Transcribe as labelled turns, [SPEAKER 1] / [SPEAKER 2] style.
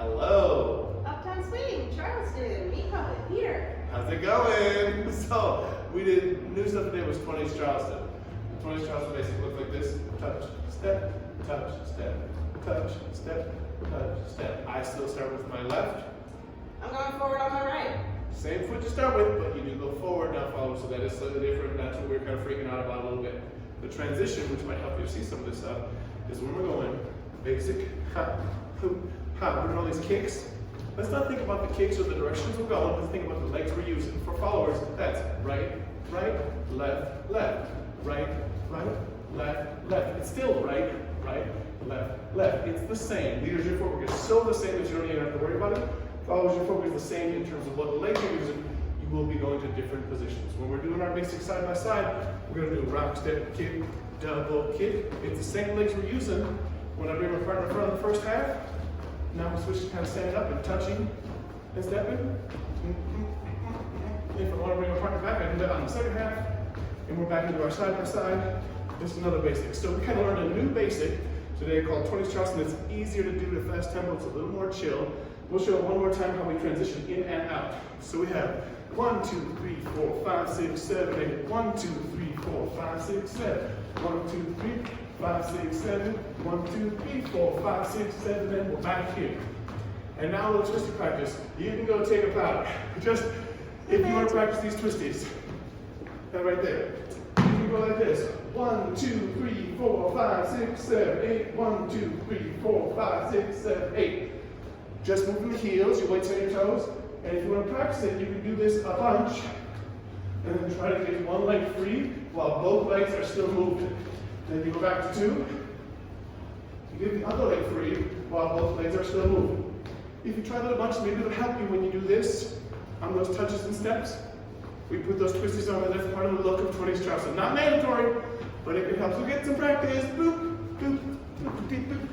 [SPEAKER 1] Hello.
[SPEAKER 2] Uptown Swing, Charleston, Lindy Hop here.
[SPEAKER 1] How's it going? So, we did new stuff today was 20s Charleston. 20s Charleston basically looked like this. Touch, step, touch, step, touch, step, touch, step. I still start with my left.
[SPEAKER 2] I'm going forward on my right.
[SPEAKER 1] Same foot you start with, but you do go forward, not forward, so that is slightly different. That's what we're kind of freaking out about a little bit. The transition, which might help you see some of this stuff, is when we're going basic, hop, hoop, hop. We're doing all these kicks. Let's not think about the kicks or the directions we're going. Let's think about the legs we're using. For followers, that's right, right, left, left, right, right, left, left. It's still right, right, left, left. It's the same. Leaders, your footwork is still the same, but you don't even have to worry about it. Followers, your footwork is the same in terms of what legs you're using. You will be going to different positions. When we're doing our basic side by side, we're going to do rock, step, kick, double kick. It's the same legs we're using. When I bring my partner in front of the first half, now we switch to kind of standing up and touching and stepping. If I want to bring my partner back, I do that on the second half. And we're back into our side by side. This is another basic. So we kind of learned a new basic today called 20s Charleston. It's easier to do at a fast tempo. It's a little more chill. We'll show one more time how we transition in and out. So we have 1, 2, 3, 4, 5, 6, 7, 8. 1, 2, 3, 4, 5, 6, 7. 1, 2, 3, 5, 6, 7. 1, 2, 3, 4, 5, 6, 7. And we're back here. And now a little twisty practice. You can go take a powder. Just if you want to practice these twisties, that right there. You can go like this. 1, 2, 3, 4, 5, 6, 7, 8. 1, 2, 3, 4, 5, 6, 7, 8. Just moving the heels, your weights on your toes. And if you want to practice it, you can do this a bunch. And then try to get one leg free while both legs are still moving. Then you go back to 2. You get the other leg free while both legs are still moving. If you try that a bunch, maybe it'll help you when you do this on those touches and steps. We put those twisties on, and that's part of the look of 20s Charleston. Not mandatory, but it can help you get some practice. Boop, boop, boop, boop, boop.